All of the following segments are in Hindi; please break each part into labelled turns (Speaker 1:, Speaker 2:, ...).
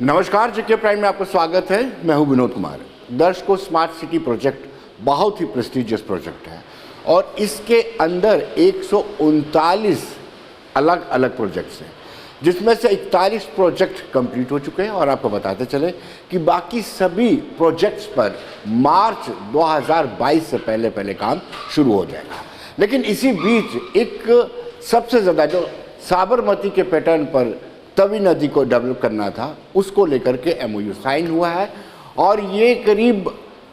Speaker 1: नमस्कार, जेके प्राइम में आपका स्वागत है। मैं हूं विनोद कुमार। दर्शकों, स्मार्ट सिटी प्रोजेक्ट बहुत ही प्रेस्टिजियस प्रोजेक्ट है और इसके अंदर 139 अलग अलग प्रोजेक्ट्स हैं, जिसमें से 41 प्रोजेक्ट कंप्लीट हो चुके हैं और आपको बताते चले कि बाकी सभी प्रोजेक्ट्स पर मार्च 2022 से पहले काम शुरू हो जाएगा। लेकिन इसी बीच एक सबसे ज़्यादा जो साबरमती के पैटर्न पर तवी नदी को डेवलप करना था, उसको लेकर के एमओयू साइन हुआ है और ये करीब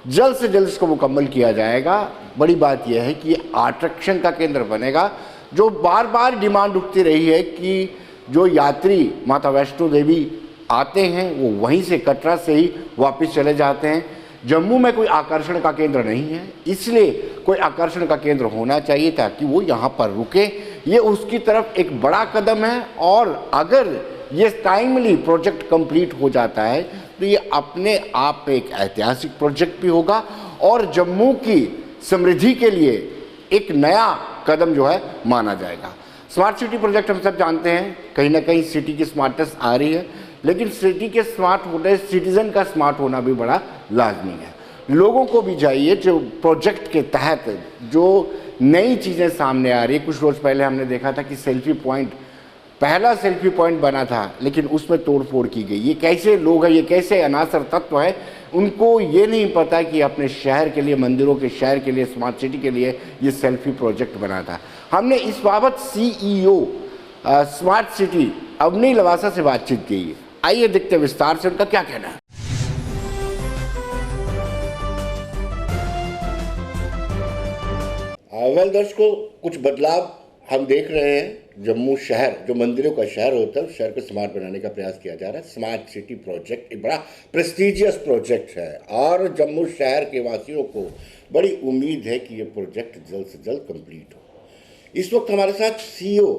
Speaker 1: जल्द से जल्द इसको मुकम्मल किया जाएगा। बड़ी बात यह है कि ये आकर्षण का केंद्र बनेगा। जो बार बार डिमांड उठती रही है कि जो यात्री माता वैष्णो देवी आते हैं वो वहीं से, कटरा से ही वापस चले जाते हैं। जम्मू में कोई आकर्षण का केंद्र नहीं है, इसलिए कोई आकर्षण का केंद्र होना चाहिए ताकि वो यहाँ पर रुके। ये उसकी तरफ एक बड़ा कदम है और अगर ये टाइमली प्रोजेक्ट कंप्लीट हो जाता है तो ये अपने आप में एक ऐतिहासिक प्रोजेक्ट भी होगा और जम्मू की समृद्धि के लिए एक नया कदम जो है माना जाएगा। स्मार्ट सिटी प्रोजेक्ट हम सब जानते हैं, कहीं ना कहीं सिटी की स्मार्टनेस आ रही है, लेकिन सिटी के स्मार्ट होने, सिटीजन का स्मार्ट होना भी बड़ा लाजमी है। लोगों को भी चाहिए जो प्रोजेक्ट के तहत जो नई चीज़ें सामने आ रही है। कुछ रोज़ पहले हमने देखा था कि सेल्फी पॉइंट, पहला सेल्फी पॉइंट बना था लेकिन उसमें तोड़फोड़ की गई। ये कैसे लोग हैं, ये कैसे अनासर तत्व है, उनको ये नहीं पता कि अपने शहर के लिए, मंदिरों के शहर के लिए, स्मार्ट सिटी के लिए ये सेल्फी प्रोजेक्ट बना था। हमने इस बाबत CEO smart city Avani Lavasa से बातचीत की। आइए देखते विस्तार से उनका क्या कहना है। वेल दर्शकों, कुछ बदलाव हम देख रहे हैं। जम्मू शहर जो मंदिरों का शहर होता है, उस शहर को स्मार्ट बनाने का प्रयास किया जा रहा है। स्मार्ट सिटी प्रोजेक्ट एक बड़ा प्रेस्टिजियस प्रोजेक्ट है और जम्मू शहर के वासियों को बड़ी उम्मीद है कि ये प्रोजेक्ट जल्द से जल्द कंप्लीट हो। इस वक्त हमारे साथ CEO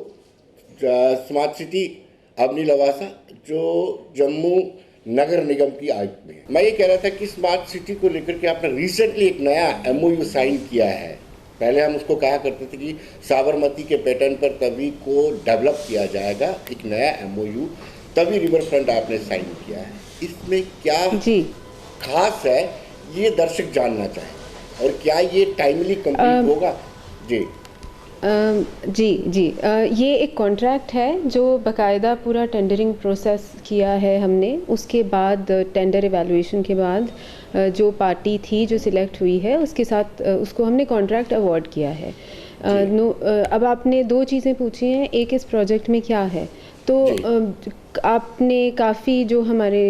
Speaker 1: smart city Avani Lavasa, जो जम्मू नगर निगम की आयुक्त में। मैं ये कह रहा था कि स्मार्ट सिटी को लेकर के आपने रिसेंटली एक नया MOU साइन किया है। पहले हम उसको कहा करते थे कि साबरमती के पैटर्न पर तवी को डेवलप किया जाएगा। एक नया MOU तवी रिवर फ्रंट आपने साइन किया है, इसमें क्या खास है ये दर्शक जानना चाहें और क्या ये टाइमली कंप्लीट होगा?
Speaker 2: ये एक कॉन्ट्रैक्ट है जो बाकायदा पूरा टेंडरिंग प्रोसेस किया है हमने। उसके बाद टेंडर एवैल्यूएशन के बाद जो पार्टी थी जो सिलेक्ट हुई है उसके साथ उसको हमने कॉन्ट्रैक्ट अवार्ड किया है। अब आपने दो चीज़ें पूछी हैं, एक इस प्रोजेक्ट में क्या है, तो आपने काफ़ी जो हमारे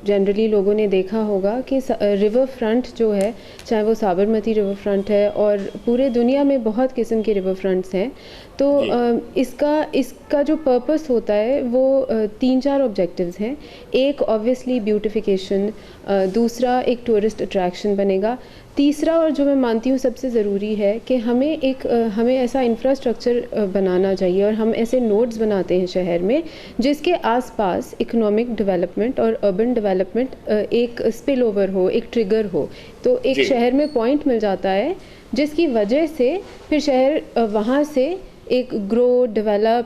Speaker 2: जनरली लोगों ने देखा होगा कि रिवर फ्रंट जो है, चाहे वो साबरमती रिवर फ्रंट है और पूरे दुनिया में बहुत किस्म के रिवर फ्रंट्स हैं, तो इसका जो पर्पस होता है वो 3-4 ऑब्जेक्टिव्स हैं। एक ऑब्वियसली ब्यूटिफिकेशन, दूसरा एक टूरिस्ट अट्रैक्शन बनेगा, तीसरा और जो मैं मानती हूँ सबसे ज़रूरी है कि हमें ऐसा इंफ्रास्ट्रक्चर बनाना चाहिए और हम ऐसे नोड्स बनाते हैं शहर में जिसके आसपास इकोनॉमिक डेवलपमेंट और अर्बन डेवलपमेंट एक स्पिल ओवर हो, एक ट्रिगर हो। तो एक शहर में पॉइंट मिल जाता है जिसकी वजह से फिर शहर वहाँ से एक ग्रो, डेवलप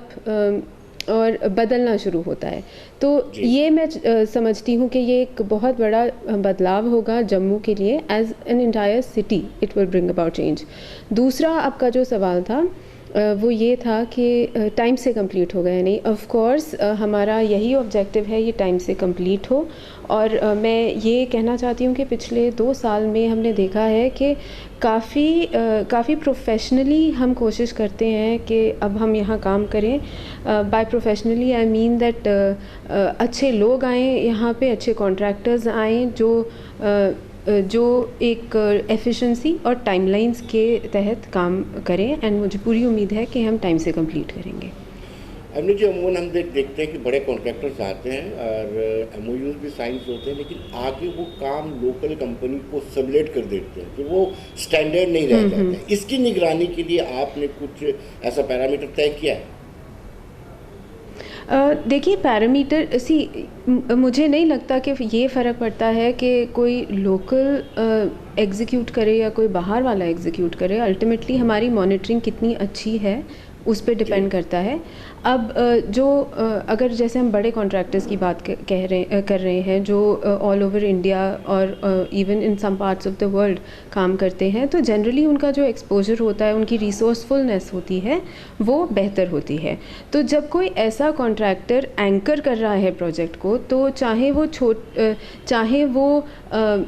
Speaker 2: और बदलना शुरू होता है। तो ये मैं समझती हूँ कि ये एक बहुत बड़ा बदलाव होगा जम्मू के लिए। As an entire city it will bring about change. दूसरा आपका जो सवाल था वो ये था कि टाइम से कंप्लीट होगा या नहीं। ऑफ कोर्स हमारा यही ऑब्जेक्टिव है, ये टाइम से कंप्लीट हो। और मैं ये कहना चाहती हूँ कि पिछले 2 साल में हमने देखा है कि काफ़ी प्रोफेशनली हम कोशिश करते हैं कि अब हम यहाँ काम करें। By professionally I mean that अच्छे लोग आएँ यहाँ पे, अच्छे कॉन्ट्रैक्टर्स आएँ जो एक एफिशिएंसी और टाइमलाइंस के तहत काम करें। एंड मुझे पूरी उम्मीद है कि हम टाइम से कंप्लीट करेंगे।
Speaker 1: हमने जो अमूमन हम देखते हैं कि बड़े कॉन्ट्रैक्टर्स आते हैं और MOUs भी साइन होते हैं, लेकिन आगे वो काम लोकल कंपनी को सबलेट कर देते हैं, फिर वो स्टैंडर्ड नहीं रह जाता है। इसकी निगरानी के लिए आपने कुछ ऐसा पैरामीटर तय किया है?
Speaker 2: देखिए, पैरामीटर मुझे नहीं लगता कि ये फ़र्क पड़ता है कि कोई लोकल एग्जीक्यूट करे या कोई बाहर वाला एग्जीक्यूट करे। अल्टीमेटली हमारी मॉनिटरिंग कितनी अच्छी है उस पर डिपेंड करता है। अब अगर जैसे हम बड़े कॉन्ट्रैक्टर्स की बात कर रहे हैं जो ऑल ओवर इंडिया और even in some parts of the world काम करते हैं, तो जनरली उनका जो एक्सपोजर होता है, उनकी रिसोर्सफुलनेस होती है, वो बेहतर होती है। तो जब कोई ऐसा कॉन्ट्रैक्टर एंकर कर रहा है प्रोजेक्ट को, तो चाहे वो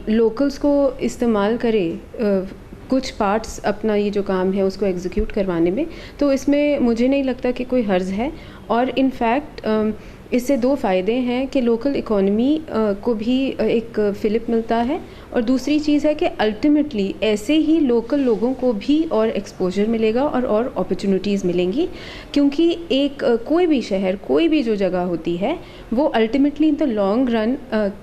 Speaker 2: लोकल्स को इस्तेमाल करे कुछ पार्ट्स अपना ये जो काम है उसको एग्जीक्यूट करवाने में, तो इसमें मुझे नहीं लगता कि कोई हर्ज है। और इनफैक्ट इससे दो फ़ायदे हैं कि लोकल इकोनॉमी को भी एक फिलिप मिलता है, और दूसरी चीज़ है कि अल्टीमेटली ऐसे ही लोकल लोगों को भी और एक्सपोजर मिलेगा और अपॉर्चुनिटीज़ मिलेंगी, क्योंकि कोई भी शहर, कोई भी जो जगह होती है, वो ultimately in the long run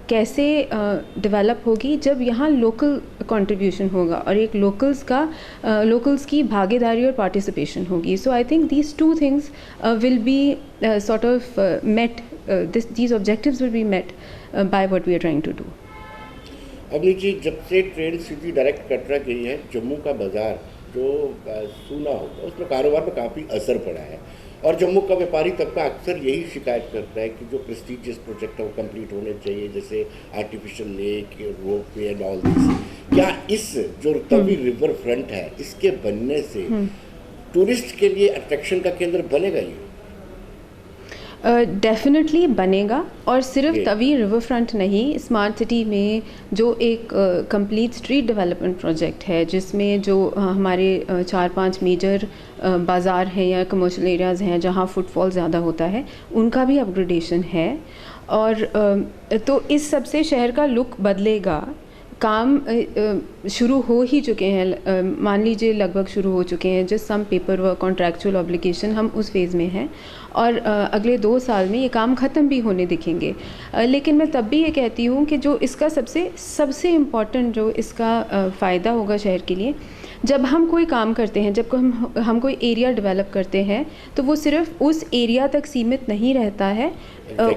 Speaker 2: कैसे डेवलप होगी जब यहाँ लोकल कंट्रीब्यूशन होगा और एक लोकल्स की भागीदारी और पार्टिसिपेशन होगी। So I think these two things will be sort of met, these objectives will be met by what we are trying to do.
Speaker 1: Avni ji, जब से ट्रेन सीधी डायरेक्ट कटरा गई है, जम्मू का बाज़ार जो सूना होगा उसमें कारोबार पर काफ़ी असर पड़ा है, और जम्मू का व्यापारी तबका अक्सर यही शिकायत करता है कि जो प्रेस्टिजियस प्रोजेक्ट है वो कंप्लीट होने चाहिए, जैसे artificial lake, rope way and all this. क्या इस जो तवी रिवर फ्रंट है, इसके बनने से टूरिस्ट के लिए अट्रैक्शन का केंद्र बनेगा? ये
Speaker 2: डेफिनेटली बनेगा, और सिर्फ तवी रिवर फ्रंट नहीं, स्मार्ट सिटी में जो एक कंप्लीट स्ट्रीट डेवलपमेंट प्रोजेक्ट है, जिसमें जो हमारे 4-5 मेजर बाज़ार हैं या कमर्शियल एरियाज़ हैं जहाँ फुटफॉल ज़्यादा होता है, उनका भी अपग्रेडेशन है। और तो इस सब से शहर का लुक बदलेगा। काम शुरू हो ही चुके हैं, मान लीजिए लगभग शुरू हो चुके हैं, just some paper work, contractual obligation, हम उस फेज़ में हैं, और अगले 2 साल में ये काम ख़त्म भी होने दिखेंगे। लेकिन मैं तब भी ये कहती हूँ कि जो इसका सबसे इम्पॉर्टेंट जो इसका फ़ायदा होगा शहर के लिए, जब हम कोई काम करते हैं, जब हम कोई एरिया डेवलप करते हैं, तो वो सिर्फ उस एरिया तक सीमित नहीं रहता है।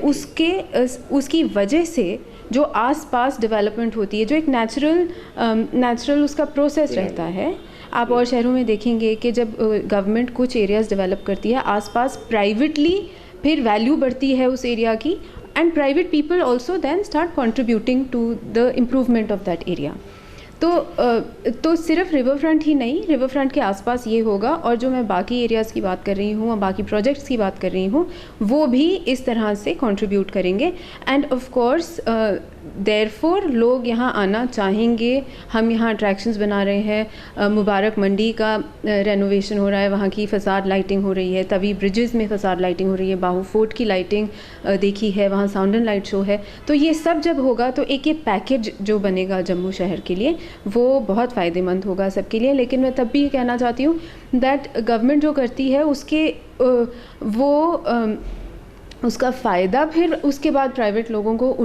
Speaker 2: उसकी वजह से जो आसपास डेवलपमेंट होती है, जो एक नेचुरल उसका प्रोसेस रहता है। आप और शहरों में देखेंगे कि जब गवर्नमेंट कुछ एरियाज़ डेवलप करती है, आसपास प्राइवेटली फिर वैल्यू बढ़ती है उस एरिया की, and private people also then start contributing to the improvement of that area. तो सिर्फ रिवर फ्रंट ही नहीं, रिवर फ्रंट के आसपास ये होगा, और जो मैं बाकी एरियाज़ की बात कर रही हूँ और बाकी प्रोजेक्ट्स की बात कर रही हूँ, वो भी इस तरह से कंट्रीब्यूट करेंगे। एंड ऑफ कोर्स देयरफॉर लोग यहाँ आना चाहेंगे। हम यहाँ अट्रैक्शंस बना रहे हैं, मुबारक मंडी का रेनोवेशन हो रहा है, वहाँ की फसाद लाइटिंग हो रही है, तवी ब्रिजेस में फसाद लाइटिंग हो रही है, बाहू फोर्ट की लाइटिंग देखी है, वहाँ साउंड एंड लाइट शो है। तो ये सब जब होगा तो एक ये पैकेज जो बनेगा जम्मू शहर के लिए, वो बहुत फ़ायदेमंद होगा सबके लिए। लेकिन मैं तब भी ये कहना चाहती हूँ दैट गवर्नमेंट जो करती है उसका फ़ायदा फिर उसके बाद प्राइवेट लोगों को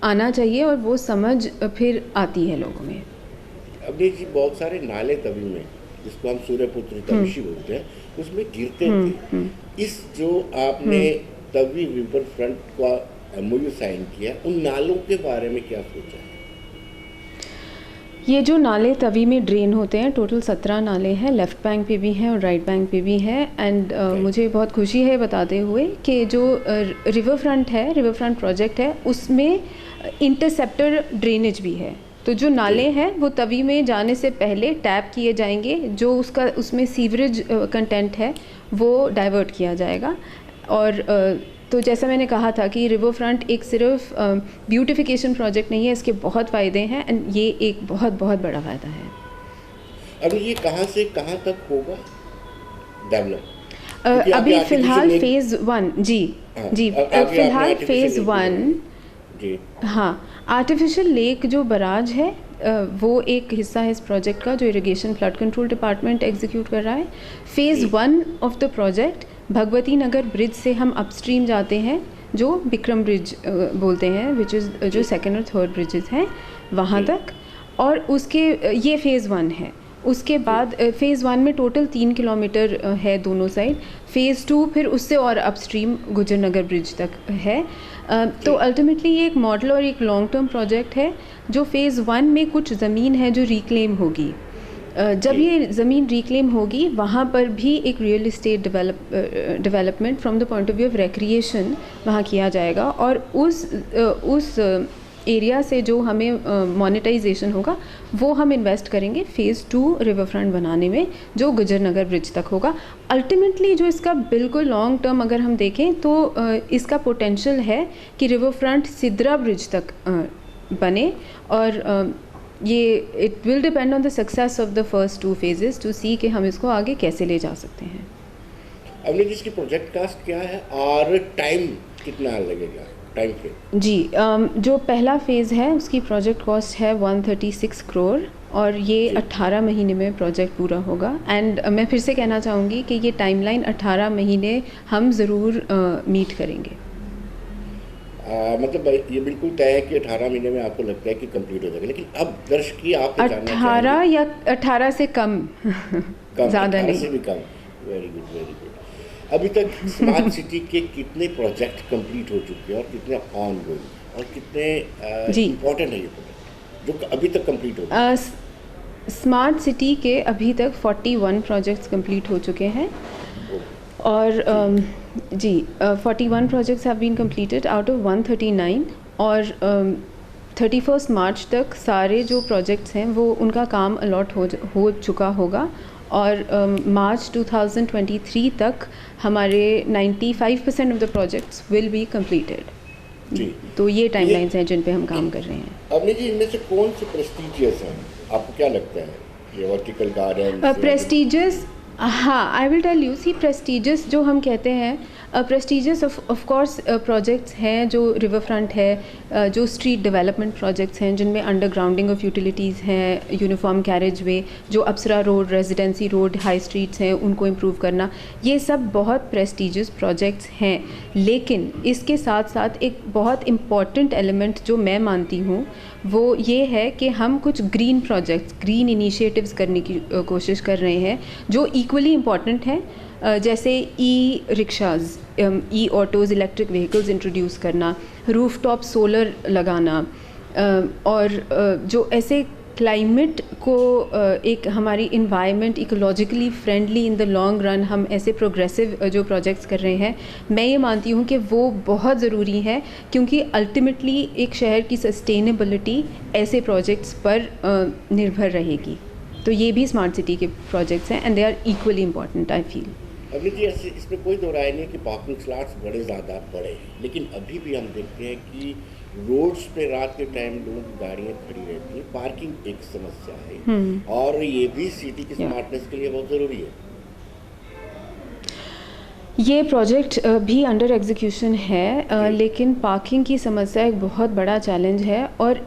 Speaker 2: आना चाहिए, और वो समझ फिर आती है लोगों में।
Speaker 1: अभी जी बहुत सारे नाले तवी में, जिसको हम सूर्यपुत्र तविशी बोलते हैं, उसमें गिरते थे। इस जो आपने तवी रिवर फ्रंट का MOU साइन किया, उन नालों के बारे में क्या सोचा है?
Speaker 2: ये जो नाले तवी में ड्रेन होते हैं, टोटल 17 नाले हैं, लेफ़्ट बैंक पे भी हैं और राइट बैंक पे भी हैं। एंड मुझे बहुत खुशी है बताते हुए कि जो रिवर फ्रंट प्रोजेक्ट है, उसमें इंटरसेप्टर ड्रेनेज भी है। तो जो नाले हैं वो तवी में जाने से पहले टैप किए जाएंगे, जो उसमें सीवरेज कंटेंट है वो डाइवर्ट किया जाएगा। और तो जैसा मैंने कहा था कि रिवर फ्रंट एक सिर्फ ब्यूटिफिकेशन प्रोजेक्ट नहीं है, इसके बहुत फ़ायदे हैं, एंड ये एक बहुत बहुत बड़ा फ़ायदा है।
Speaker 1: अभी ये कहाँ से कहाँ तक होगा डेवलप?
Speaker 2: अभी फ़िलहाल फ़ेज़ 1 जी फ़िलहाल फ़ेज़ 1 हाँ, आर्टिफिशियल लेक जो बराज है वो एक हिस्सा है इस प्रोजेक्ट का, जो irrigation flood control department execute कर रहा है। Phase 1 of the project Bhagwati Nagar bridge से हम अपस्ट्रीम जाते हैं, जो विक्रम ब्रिज बोलते हैं, विच इज़ जो 2nd और 3rd ब्रिजेस हैं वहाँ तक, और उसके ये फ़ेज़ 1 है। उसके बाद फ़ेज़ 1 में टोटल 3 किलोमीटर है दोनों साइड। फ़ेज़ 2 फिर उससे और अपस्ट्रीम गुजर नगर ब्रिज तक है। तो अल्टीमेटली ये एक मॉडल और एक लॉन्ग टर्म प्रोजेक्ट है, जो फ़ेज़ 1 में कुछ ज़मीन है जो रिक्लेम होगी, जब ये ज़मीन रिक्लेम होगी वहाँ पर भी एक real estate development from the point of view of recreation वहाँ किया जाएगा, और उस एरिया से जो हमें मोनेटाइजेशन होगा वो हम इन्वेस्ट करेंगे फ़ेज़ 2 रिवर फ्रंट बनाने में, जो गुजर नगर ब्रिज तक होगा। अल्टीमेटली जो इसका बिल्कुल लॉन्ग टर्म अगर हम देखें तो इसका पोटेंशियल है कि रिवर फ्रंट सिद्रा ब्रिज तक बने, और ये it will depend on the success of the first 2 phases to see कि हम इसको आगे कैसे ले जा सकते हैं।
Speaker 1: अगले जिसकी प्रोजेक्ट कास्ट क्या है और टाइम कितना लगेगा, टाइम पे? जी,
Speaker 2: जो पहला फेज़ है उसकी प्रोजेक्ट कॉस्ट है 136 करोड़, और ये 18 महीने में प्रोजेक्ट पूरा होगा। एंड मैं फिर से कहना चाहूँगी कि ये टाइमलाइन 18 महीने हम ज़रूर मीट करेंगे।
Speaker 1: मतलब ये बिल्कुल तय है कि 18 महीने में आपको लगता है कि कंप्लीट हो जाएगा, लेकिन अब दर्शक आप
Speaker 2: 18 या 18 से कम ज़्यादा नहीं,
Speaker 1: से भी कम। Very good, very good. अभी तक स्मार्ट सिटी के कितने प्रोजेक्ट कंप्लीट हो चुके हैं और कितने ऑन गोइंग, और कितने इम्पोर्टेंट है ये प्रोजेक्ट जो अभी तक कंप्लीट हो गए?
Speaker 2: स्मार्ट सिटी के अभी तक 41 प्रोजेक्ट्स कंप्लीट हो चुके हैं, और 41 projects have been completed out of 139, और 31 मार्च तक सारे जो प्रोजेक्ट्स हैं वो उनका काम अलॉट हो चुका होगा, और मार्च 2023 तक हमारे 95% of the projects will be completed. तो ये टाइमलाइंस हैं जिन पे हम काम कर रहे हैं।
Speaker 1: अवनी जी, इनमें से कौन से प्रेस्टीजियस हैं, आपको क्या लगता है? ये वर्टिकल गार्डन
Speaker 2: प्रेस्टीजियस, हाँ, I will tell you. See, prestigious जो हम कहते हैं, प्रेस्टीजियस ऑफ कोर्स प्रोजेक्ट्स हैं जो रिवर फ्रंट है, जो स्ट्रीट डेवलपमेंट प्रोजेक्ट्स हैं जिनमें अंडरग्राउंडिंग ऑफ यूटिलिटीज़ हैं, यूनिफॉर्म कैरेज वे, जो Apsara road, residency road, high streets हैं उनको इम्प्रूव करना, ये सब बहुत प्रेस्टीजियस प्रोजेक्ट्स हैं। लेकिन इसके साथ साथ एक बहुत इम्पॉर्टेंट एलिमेंट जो मैं मानती हूँ वो ये है कि हम कुछ ग्रीन प्रोजेक्ट्स, ग्रीन इनिशिएटिव्स करने की कोशिश कर रहे हैं जो इक्वली इम्पॉर्टेंट हैं, जैसे ई रिक्शाज़, ई ऑटोज़, इलेक्ट्रिक व्हीकल्स इंट्रोड्यूस करना, रूफटॉप सोलर लगाना, और जो ऐसे क्लाइमेट को एक हमारी environment ecologically friendly in the long run हम ऐसे प्रोग्रेसिव जो प्रोजेक्ट्स कर रहे हैं, मैं ये मानती हूँ कि वो बहुत ज़रूरी है, क्योंकि अल्टीमेटली एक शहर की सस्टेनेबिलिटी ऐसे प्रोजेक्ट्स पर निर्भर रहेगी। तो ये भी स्मार्ट सिटी के प्रोजेक्ट्स हैं and they are equally important, I feel.
Speaker 1: अभी जी इसमें कोई दो राय नहीं कि पार्किंग स्लॉट्स बड़े ज़्यादा बड़े हैं, लेकिन अभी भी हम देखते हैं कि रोड्स पे रात के टाइम लोगों की गाड़ियाँ खड़ी रहती हैं, पार्किंग एक समस्या है, और ये भी सिटी की स्मार्टनेस के लिए बहुत ज़रूरी है।
Speaker 2: ये प्रोजेक्ट भी अंडर एग्जीक्यूशन है, लेकिन पार्किंग की समस्या एक बहुत बड़ा चैलेंज है, और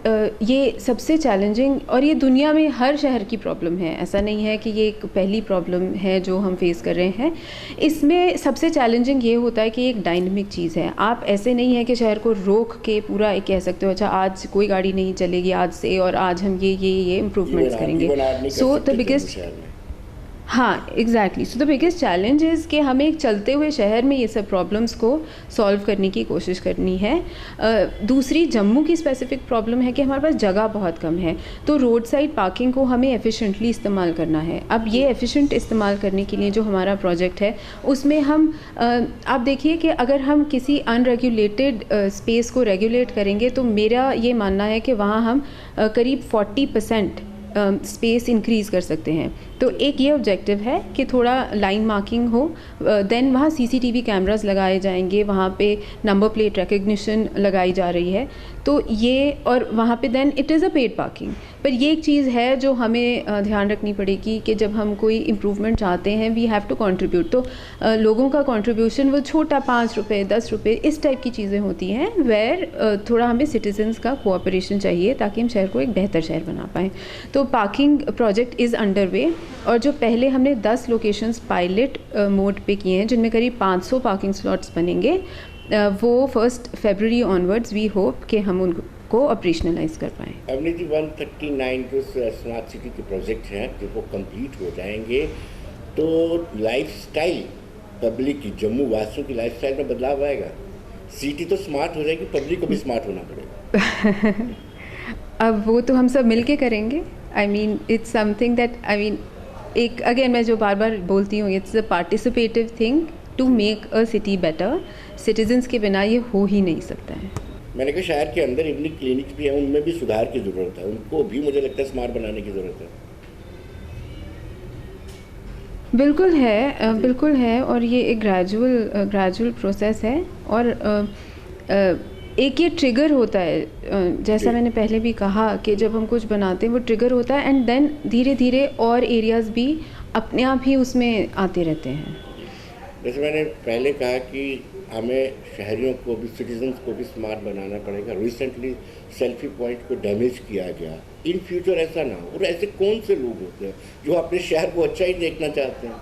Speaker 2: ये सबसे चैलेंजिंग, और ये दुनिया में हर शहर की प्रॉब्लम है, ऐसा नहीं है कि ये एक पहली प्रॉब्लम है जो हम फेस कर रहे हैं। इसमें सबसे चैलेंजिंग ये होता है कि एक डायनेमिक चीज़ है, आप ऐसे नहीं है कि शहर को रोक के पूरा एक कह सकते हो अच्छा आज कोई गाड़ी नहीं चलेगी आज से और आज हम ये इम्प्रूवमेंट्स करेंगे। सो द बिगेस्ट, हाँ exactly, so the biggest challenge is कि हमें एक चलते हुए शहर में ये सब प्रॉब्लम्स को सॉल्व करने की कोशिश करनी है। दूसरी जम्मू की स्पेसिफिक प्रॉब्लम है कि हमारे पास जगह बहुत कम है, तो रोड साइड पार्किंग को हमें एफिशिएंटली इस्तेमाल करना है। अब ये एफिशिएंट इस्तेमाल करने के लिए जो हमारा प्रोजेक्ट है उसमें हम आप देखिए कि अगर हम किसी अनरेगुलेटेड स्पेस को रेगुलेट करेंगे तो मेरा ये मानना है कि वहाँ हम करीब 40% स्पेस इंक्रीज़ कर सकते हैं। तो एक ये ऑब्जेक्टिव है कि थोड़ा लाइन मार्किंग हो, देन वहाँ सीसीटीवी कैमरास लगाए जाएंगे, वहाँ पे नंबर प्लेट रिकग्निशन लगाई जा रही है, तो ये, और वहाँ पे then it is a paid parking. पर ये एक चीज़ है जो हमें ध्यान रखनी पड़ेगी कि जब हम कोई इम्प्रूवमेंट चाहते हैं वी हैव टू कंट्रीब्यूट, तो लोगों का कंट्रीब्यूशन वो छोटा 5 रुपये 10 रुपये इस टाइप की चीज़ें होती हैं, वेयर थोड़ा हमें सिटीजन्स का कोऑपरेशन चाहिए ताकि हम शहर को एक बेहतर शहर बना पाएँ। तो parking project is under way, और जो पहले हमने 10 लोकेशंस पायलट मोड पे किए हैं जिनमें करीब 500 पार्किंग स्लॉट्स बनेंगे, वो 1 फरवरी ऑनवर्ड्स वी होप कि हम उनको ऑपरेशनलाइज कर पाएँ।
Speaker 1: अवनी जी 139 जो स्मार्ट सिटी के प्रोजेक्ट हैं जब वो कंप्लीट हो जाएंगे तो लाइफस्टाइल पब्लिक की, जम्मू वासियों की लाइफस्टाइल में बदलाव आएगा? सिटी तो स्मार्ट हो जाएगी, पब्लिक को भी स्मार्ट होना पड़ेगा।
Speaker 2: अब वो तो हम सब मिल के करेंगे। I mean it's something that एक अगेन मैं जो बार बार बोलती हूँ, it's a participative thing to make a city better. Citizens के बिना ये हो ही नहीं सकता है.
Speaker 1: मैंने कहा शहर के अंदर इतनी क्लिनिक्स भी हैं, उनमें भी सुधार की ज़रूरत है, उनको भी मुझे लगता है स्मार्ट बनाने की ज़रूरत है.
Speaker 2: बिल्कुल है और ये एक ग्रेजुअल प्रोसेस है. और एक ये ट्रिगर होता है, जैसा मैंने पहले भी कहा कि जब हम कुछ बनाते हैं वो ट्रिगर होता है एंड देन धीरे धीरे और एरियाज़ भी अपने आप ही उसमें आते रहते हैं.
Speaker 1: जैसे मैंने पहले कहा कि हमें शहरियों को भी, सिटीजन्स को भी स्मार्ट बनाना पड़ेगा. रिसेंटली सेल्फी पॉइंट को डैमेज किया गया. इन फ्यूचर ऐसा ना हो. और ऐसे कौन से लोग होते हैं जो अपने शहर को अच्छा ही देखना चाहते हैं?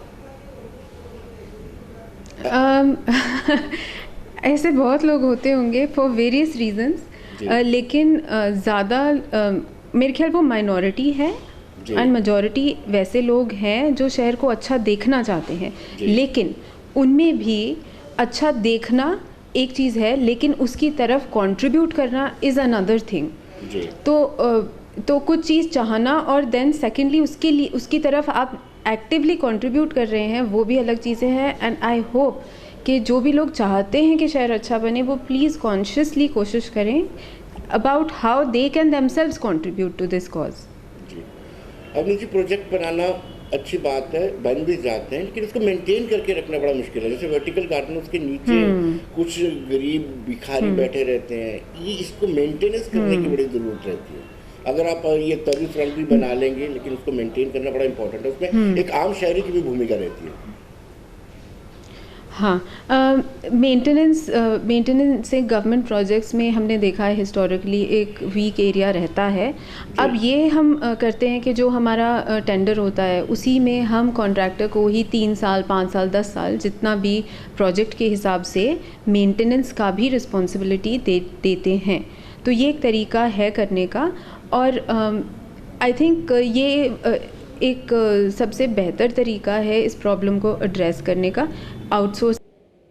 Speaker 2: ऐसे बहुत लोग होते होंगे फॉर वेरियस रीजंस, लेकिन ज़्यादा मेरे ख्याल वो माइनॉरिटी है एंड मेजॉरिटी वैसे लोग हैं जो शहर को अच्छा देखना चाहते हैं. लेकिन उनमें भी अच्छा देखना एक चीज़ है, लेकिन उसकी तरफ कंट्रीब्यूट करना इज़ अनदर थिंग. तो कुछ चीज़ चाहना और देन सेकेंडली उसकी तरफ आप एक्टिवली कंट्रीब्यूट कर रहे हैं, वो भी अलग चीज़ें हैं. एंड आई होप कि जो भी लोग चाहते हैं कि शहर अच्छा बने वो प्लीज़ कॉन्शियसली कोशिश करें about how they can themselves contribute to this cause.
Speaker 1: जी, अब जी प्रोजेक्ट बनाना अच्छी बात है, बन भी जाते हैं, लेकिन उसको मेंटेन करके रखना बड़ा मुश्किल है. जैसे वर्टिकल गार्डन, उसके नीचे कुछ गरीब भिखारी बैठे रहते हैं. ये इसको मेंटेनेंस करने की बड़ी ज़रूरत रहती है. अगर आप ये तभी फ्रंट भी बना लेंगे, लेकिन उसको मेंटेन करना बड़ा इंपॉर्टेंट है. उसमें एक आम शहरी की भी भूमिका रहती है.
Speaker 2: हाँ, मेंटेनेंस से गवर्नमेंट प्रोजेक्ट्स में हमने देखा है हिस्टोरिकली एक वीक एरिया रहता है. अब ये हम करते हैं कि जो हमारा टेंडर होता है उसी में हम कॉन्ट्रैक्टर को ही 3 साल 5 साल 10 साल जितना भी प्रोजेक्ट के हिसाब से मेंटेनेंस का भी रिस्पॉन्सिबिलिटी देते हैं. तो ये एक तरीका है करने का. और आई थिंक ये एक सबसे बेहतर तरीका है इस प्रॉब्लम को एड्रेस करने का. आउटसोर्स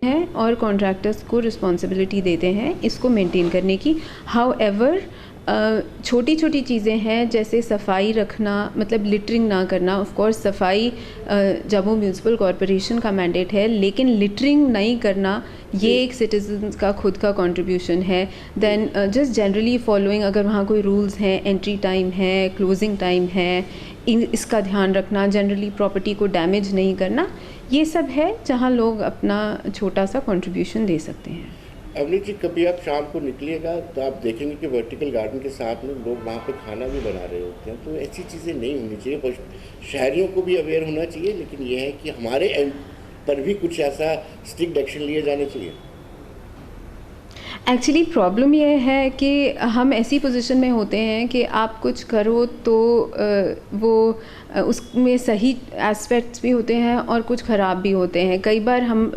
Speaker 2: है और कॉन्ट्रैक्टर्स को रिस्पॉन्सिबिलिटी देते हैं इसको मेंटेन करने की. हाउएवर छोटी छोटी चीज़ें हैं जैसे सफाई रखना, मतलब लिटरिंग ना करना. ऑफ कोर्स सफाई जम्मू म्यूनसिपल कॉरपोरेशन का मैंडेट है, लेकिन लिटरिंग नहीं करना ये एक सिटीजन्स का खुद का कंट्रीब्यूशन है. देन जस्ट जनरली फॉलोइंग, अगर वहाँ कोई रूल्स हैं, एंट्री टाइम है, क्लोजिंग टाइम है, इसका ध्यान रखना, जनरली प्रॉपर्टी को डैमेज नहीं करना, ये सब है जहाँ लोग अपना छोटा सा कंट्रीब्यूशन दे सकते हैं.
Speaker 1: अवनी जी, कभी आप शाम को निकलिएगा तो आप देखेंगे कि वर्टिकल गार्डन के साथ में लोग वहाँ पे खाना भी बना रहे होते हैं. तो ऐसी चीज़ें नहीं होनी चाहिए. शहरियों को भी अवेयर होना चाहिए, लेकिन ये है कि हमारे एंड पर भी कुछ ऐसा स्ट्रिक्ट एक्शन लिए जाने चाहिए.
Speaker 2: एक्चुअली प्रॉब्लम ये है कि हम ऐसी पोजीशन में होते हैं कि आप कुछ करो तो वो उसमें सही एस्पेक्ट्स भी होते हैं और कुछ ख़राब भी होते हैं. कई बार हम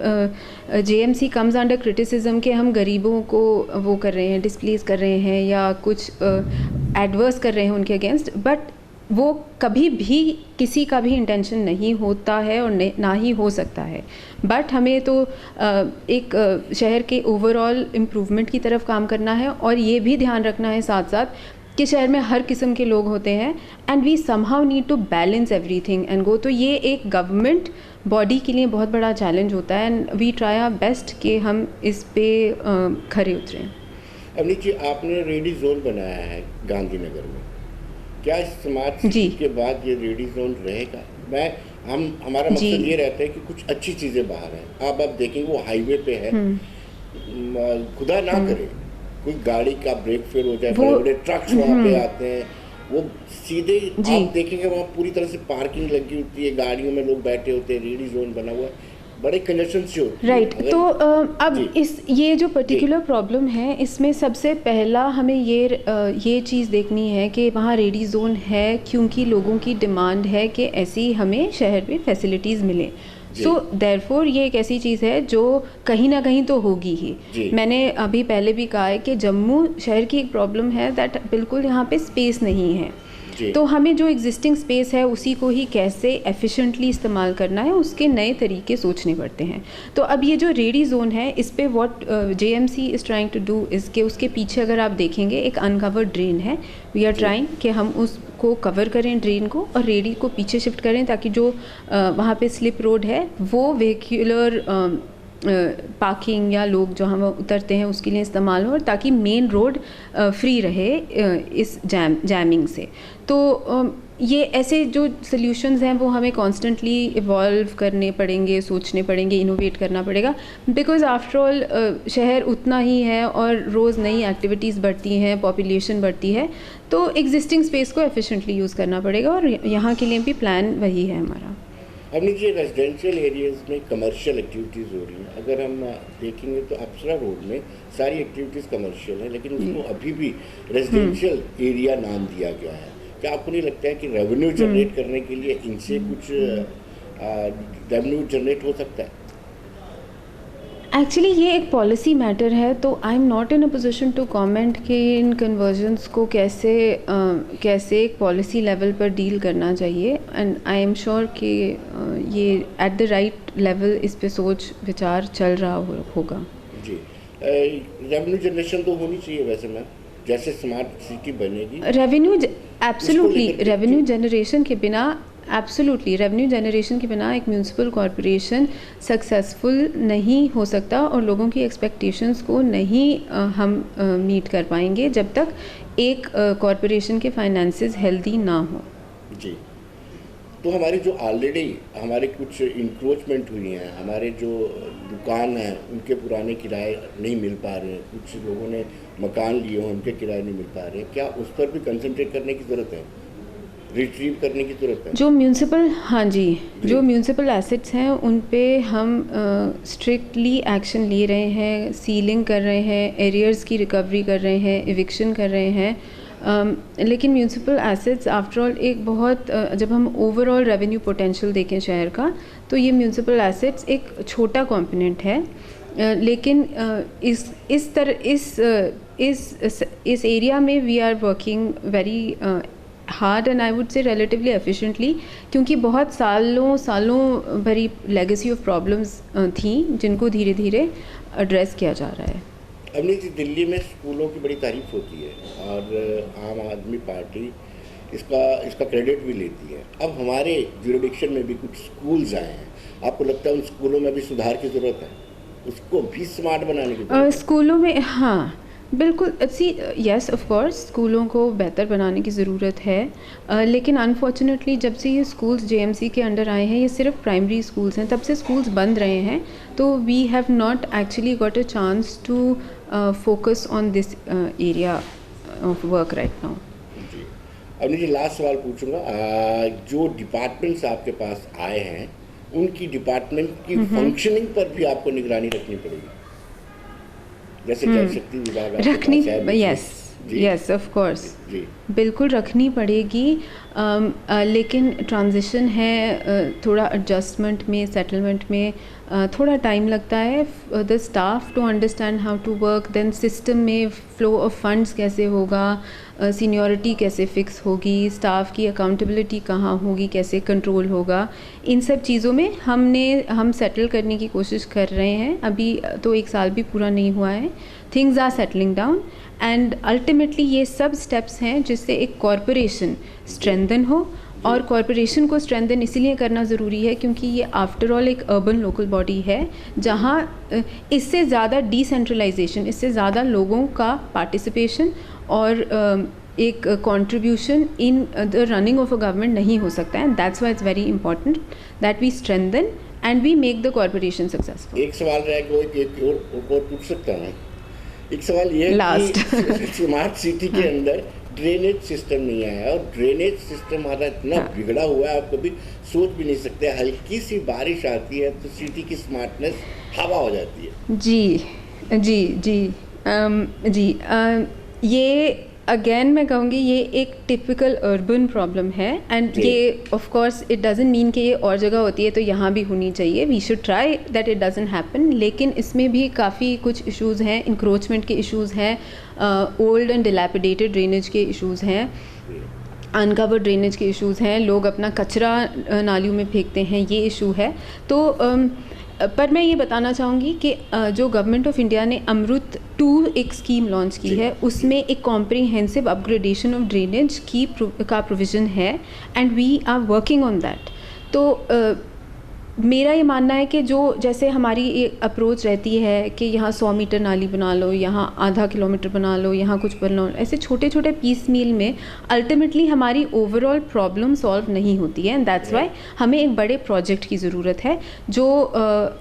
Speaker 2: जेएमसी कम्स अंडर क्रिटिसिज्म कि हम गरीबों को वो कर रहे हैं, डिस्प्लेस कर रहे हैं या कुछ एडवर्स कर रहे हैं उनके अगेंस्ट. बट वो कभी भी किसी का भी इंटेंशन नहीं होता है और ना ही हो सकता है. बट हमें तो एक शहर के ओवरऑल इम्प्रूवमेंट की तरफ काम करना है और ये भी ध्यान रखना है साथ साथ कि शहर में हर किस्म के लोग होते हैं and we somehow need to balance everything and go. तो ये एक गवर्नमेंट बॉडी के लिए बहुत बड़ा चैलेंज होता है and we try our best कि हम इस पे खरे उतरें.
Speaker 1: अवनी जी, आपने रेडी जोन बनाया है गांधीनगर में. क्या स्मार्ट सिटी के बाद ये रेडी जोन रहेगा? हमारा मकसद ये रहता है कि कुछ अच्छी चीज़ें बाहर हैं. आप देखेंगे वो हाईवे पे है, खुदा ना करे कोई गाड़ी का ब्रेक फेल हो जाए, बड़े बड़े ट्रक्स वहाँ पे आते हैं, वो सीधे आप देखेंगे वहाँ पूरी तरह से पार्किंग लगी होती है, गाड़ियों में लोग बैठे होते हैं, रेडी जोन बना हुआ है, बड़े कंजेशन से होती है.
Speaker 2: राइट. तो अब ये जो पर्टिकुलर प्रॉब्लम है इसमें सबसे पहला हमें ये चीज़ देखनी है कि वहाँ रेडी जोन है क्योंकि लोगों की डिमांड है कि ऐसी हमें शहर में फैसिलिटीज़ मिलें. सो देयरफॉर ये एक ऐसी चीज़ है जो कहीं ना कहीं तो होगी ही. मैंने अभी पहले भी कहा है कि जम्मू शहर की एक प्रॉब्लम है दैट बिल्कुल यहाँ पे स्पेस नहीं है. तो हमें जो एग्जिस्टिंग स्पेस है उसी को ही कैसे एफिशिएंटली इस्तेमाल करना है, उसके नए तरीके सोचने पड़ते हैं. तो अब ये जो रेडी जोन है इस पे what JMC is trying to do इसके उसके पीछे अगर आप देखेंगे एक अनकवर्ड ड्रेन है. वी आर ट्राइंग कि हम को कवर करें ड्रेन को और रेडी को पीछे शिफ्ट करें ताकि जो वहाँ पे स्लिप रोड है वो व्हीक्यूलर पार्किंग या लोग जो हम उतरते हैं उसके लिए इस्तेमाल हो, और ताकि मेन रोड फ्री रहे इस जैमिंग से। तो ये ऐसे जो सॉल्यूशंस हैं वो हमें कॉन्स्टेंटली इवॉल्व करने पड़ेंगे, सोचने पड़ेंगे, इनोवेट करना पड़ेगा, बिकॉज आफ्टर ऑल शहर उतना ही है और रोज़ नई एक्टिविटीज़ बढ़ती हैं, पॉपुलेशन बढ़ती है, तो एग्जिस्टिंग स्पेस को एफिशिएंटली यूज़ करना पड़ेगा और यहाँ के लिए भी प्लान वही है हमारा।
Speaker 1: अब नीचे रेजिडेंशियल एरियाज़ में कमर्शियल एक्टिविटीज़ हो रही हैं। अगर हम देखेंगे तो अप्सरा रोड में सारी एक्टिविटीज़ कमर्शियल हैं, लेकिन उसको अभी भी रेजिडेंशियल एरिया नाम दिया गया है। क्या आपको नहीं लगता है कि रेवेन्यू जनरेट करने के लिए इनसे कुछ रेवेन्यू जनरेट हो सकता है?
Speaker 2: एक्चुअली ये एक पॉलिसी मैटर है, तो I am not in a position to comment कि इन कन्वर्जन्स को कैसे एक पॉलिसी लेवल पर डील करना चाहिए, एंड आई एम श्योर कि ये एट द राइट लेवल इस पे सोच विचार चल रहा होगा।
Speaker 1: जी, रेवेन्यू जनरेशन तो होनी चाहिए वैसे मैम, जैसे स्मार्ट सिटी बनेगी
Speaker 2: रेवेन्यू एब्सोल्युटली रेवेन्यू जनरेशन के बिना रेवेन्यू जनरेशन के बिना एक म्यूनसिपल कॉरपोरेशन सक्सेसफुल नहीं हो सकता और लोगों की एक्सपेक्टेशंस को नहीं हम मीट कर पाएंगे जब तक एक कॉरपोरेशन के फाइनेंसेस हेल्दी ना हो।
Speaker 1: जी, तो हमारी जो ऑलरेडी हमारे कुछ इंक्रोचमेंट हुई हैं, हमारे जो दुकान हैं उनके पुराने किराए नहीं मिल पा रहे हैं, कुछ लोगों ने मकान लिए हों उनके किराए नहीं मिल पा रहे हैं, क्या उस पर भी कंसंट्रेट करने की ज़रूरत है, रिट्रीव करने की ज़रूरत है?
Speaker 2: जो म्यूनसिपल जो म्यूनसिपल एसेट्स हैं उन पे हम स्ट्रिक्टली एक्शन ले रहे हैं, सीलिंग कर रहे हैं, एरियर्स की रिकवरी कर रहे हैं, एविक्शन कर रहे हैं, लेकिन म्यूनसिपल एसेट्स आफ्टर ऑल एक बहुत जब हम ओवरऑल रेवेन्यू पोटेंशियल देखें शहर का, तो ये म्यूनसिपल एसेट्स एक छोटा कंपोनेंट है, लेकिन इस एरिया में we are working very hard and I would say relatively efficiently, क्योंकि बहुत सालों भरी लेगेसी ऑफ प्रॉब्लम्स थी जिनको धीरे धीरे एड्रेस किया जा रहा है।
Speaker 1: अभी जी दिल्ली में स्कूलों की बड़ी तारीफ होती है और आम आदमी पार्टी इसका क्रेडिट भी लेती है। अब हमारे ज्यूरिडिक्शन में भी कुछ स्कूल्स आए हैं, आपको लगता है उन स्कूलों में भी सुधार की ज़रूरत है, उसको भी स्मार्ट बनाने की ज़रूरत है?
Speaker 2: स्कूलों में हाँ बिल्कुल, यस ऑफ कोर्स स्कूलों को बेहतर बनाने की ज़रूरत है, लेकिन अनफॉर्चुनेटली जब से ये स्कूल्स जेएमसी के अंडर आए हैं, ये सिर्फ प्राइमरी स्कूल्स हैं, तब से स्कूल्स बंद रहे हैं, तो we have not actually got a chance to focus on this area of work right now.
Speaker 1: जी, अब मुझे लास्ट सवाल पूछूंगा, जो डिपार्टमेंट्स आपके पास आए हैं उनकी डिपार्टमेंट की फंक्शनिंग पर भी आपको निगरानी रखनी पड़ेगी, जैसे जल शक्ति विभाग
Speaker 2: रखनी, यस ऑफ कोर्स बिल्कुल रखनी पड़ेगी, लेकिन ट्रांजिशन है, थोड़ा एडजस्टमेंट में, सेटलमेंट में थोड़ा टाइम लगता है, the staff to understand how to work, then system में फ्लो ऑफ फंड्स कैसे होगा, सीनियरिटी कैसे फिक्स होगी, स्टाफ की अकाउंटेबिलिटी कहाँ होगी, कैसे कंट्रोल होगा, इन सब चीज़ों में हम सेटल करने की कोशिश कर रहे हैं। अभी तो 1 साल भी पूरा नहीं हुआ है, things are settling down and ultimately ये सब स्टेप्स हैं जिससे एक कॉरपोरेशन स्ट्रेंथन हो, और कॉरपोरेशन को स्ट्रेंथन इसीलिए करना ज़रूरी है क्योंकि ये आफ्टर ऑल एक अर्बन लोकल बॉडी है जहाँ इससे ज़्यादा डिसेंट्रलाइजेशन, इससे ज़्यादा लोगों का पार्टिसिपेशन और एक contribution in the running of a government नहीं हो सकता है, that's why it's very important that we strengthen and we make the corporation successful.
Speaker 1: एक सवाल रहेगा, एक और पूछ सकता हूँ? एक सवाल ये है कि स्मार्ट सिटी के अंदर ड्रेनेज सिस्टम नहीं आया, और ड्रेनेज सिस्टम हमारा इतना बिगड़ा हुआ है आप कभी सोच भी नहीं सकते, हल्की सी बारिश आती है तो सिटी की स्मार्टनेस हवा हो जाती है। जी, ये अगेन मैं कहूँगी ये एक टिपिकल अर्बन प्रॉब्लम है, एंड ये of course it doesn't mean कि ये और जगह होती है तो यहाँ भी होनी चाहिए, we should try that it doesn't happen, लेकिन इसमें भी काफ़ी कुछ इश्यूज़ हैं, इंक्रोचमेंट के इश्यूज़ हैं, ओल्ड एंड डिलैपिडेटेड ड्रेनेज के इश्यूज़ हैं,
Speaker 2: अनकवर्ड ड्रेनेज के इश्यूज़ हैं, लोग अपना कचरा नालियों में फेंकते हैं, ये इशू है। तो पर मैं ये बताना चाहूँगी कि जो गवर्नमेंट ऑफ इंडिया ने अमृत 2 एक स्कीम लॉन्च की है, उसमें एक कॉम्प्रिहेंसिव अपग्रेडेशन ऑफ ड्रेनेज का प्रोविज़न है and we are working on that. तो मेरा ये मानना है कि जो जैसे हमारी एक अप्रोच रहती है कि यहाँ 100 मीटर नाली बना लो, यहाँ आधा किलोमीटर बना लो, यहाँ कुछ बना लो, ऐसे छोटे छोटे पीस मील में अल्टीमेटली हमारी ओवरऑल प्रॉब्लम सॉल्व नहीं होती है। एंड दैट्स वाई हमें एक बड़े प्रोजेक्ट की ज़रूरत है जो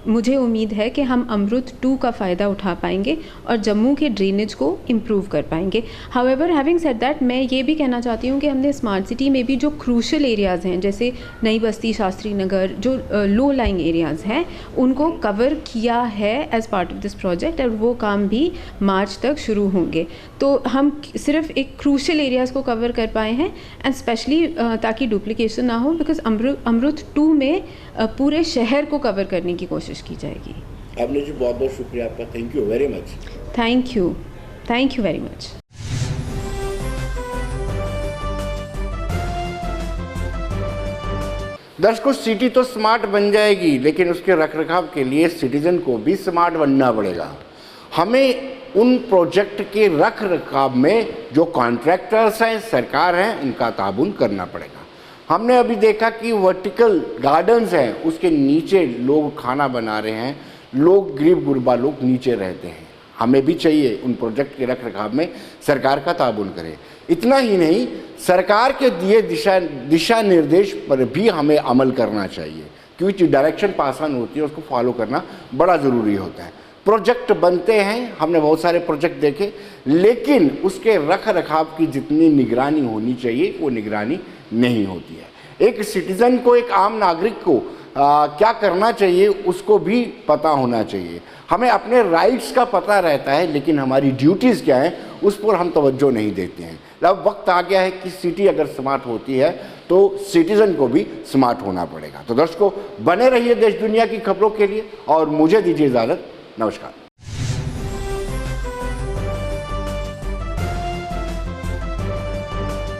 Speaker 2: मुझे उम्मीद है कि हम अमृत 2 का फ़ायदा उठा पाएंगे और जम्मू के ड्रेनेज को इम्प्रूव कर पाएंगे। हाउएवर हैविंग सेड दैट, मैं ये भी कहना चाहती हूँ कि हमने स्मार्ट सिटी में भी जो क्रूशल एरियाज़ हैं, जैसे नई बस्ती, शास्त्री नगर, जो लो लाइंग एरियाज़ हैं, उनको कवर किया है as part of this project और वो काम भी मार्च तक शुरू होंगे। तो हम सिर्फ एक क्रूशल एरियाज़ को कवर कर पाए हैं एंड स्पेशली ताकि डुप्लीकेशन ना हो, बिकॉज अमृत 2 में पूरे शहर को कवर करने की कोशिश की जाएगी।
Speaker 1: आपने जी बहुत बहुत शुक्रिया आपका, thank you very much.
Speaker 2: Thank you very much.
Speaker 1: दर्शकों, सिटी तो स्मार्ट बन जाएगी, लेकिन उसके रखरखाव के लिए सिटीजन को भी स्मार्ट बनना पड़ेगा। हमें उन प्रोजेक्ट के रखरखाव में जो कॉन्ट्रैक्टर्स हैं, सरकार हैं, इनका ताबून करना पड़ेगा। हमने अभी देखा कि वर्टिकल गार्डन्स हैं, उसके नीचे लोग खाना बना रहे हैं, लोग गरीब गुरबा लोग नीचे रहते हैं। हमें भी चाहिए उन प्रोजेक्ट के रखरखाव में सरकार का ताबून करे। इतना ही नहीं, सरकार के दिए दिशा निर्देश पर भी हमें अमल करना चाहिए, क्योंकि डायरेक्शन पास ऑन होती है उसको फॉलो करना बड़ा ज़रूरी होता है। प्रोजेक्ट बनते हैं, हमने बहुत सारे प्रोजेक्ट देखे, लेकिन उसके रख रखाव की जितनी निगरानी होनी चाहिए वो निगरानी नहीं होती है। एक सिटीज़न को, एक आम नागरिक को क्या करना चाहिए उसको भी पता होना चाहिए। हमें अपने राइट्स का पता रहता है, लेकिन हमारी ड्यूटीज़ क्या हैं उस पर हम तवज्जो नहीं देते हैं। अब वक्त आ गया है कि सिटी अगर स्मार्ट होती है तो सिटीज़न को भी स्मार्ट होना पड़ेगा। तो दर्शकों, बने रहिए देश दुनिया की खबरों के लिए और मुझे दीजिए इजाज़त। नमस्कार।